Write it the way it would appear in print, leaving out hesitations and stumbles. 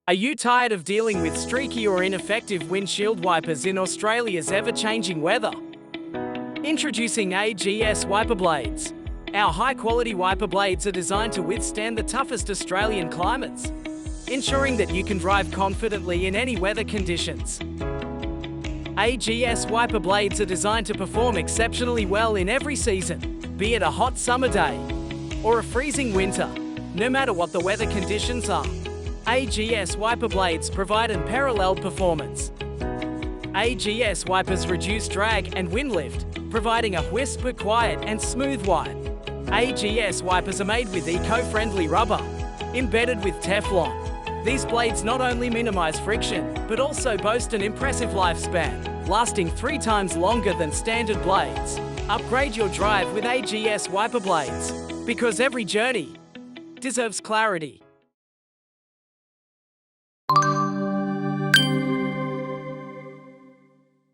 Are you tired of dealing with streaky or ineffective windshield wipers in Australia's ever-changing weather? Introducing AGS Wiper Blades. Our high-quality wiper blades are designed to withstand the toughest Australian climates, ensuring that you can drive confidently in any weather conditions. AGS Wiper Blades are designed to perform exceptionally well in every season, be it a hot summer day or a freezing winter, no matter what the weather conditions are. AGS Wiper Blades provide unparalleled performance. AGS wipers reduce drag and wind lift, providing a whisper quiet and smooth wipe. AGS wipers are made with eco-friendly rubber, embedded with Teflon. These blades not only minimize friction, but also boast an impressive lifespan, lasting 3 times longer than standard blades. Upgrade your drive with AGS Wiper Blades, because every journey deserves clarity.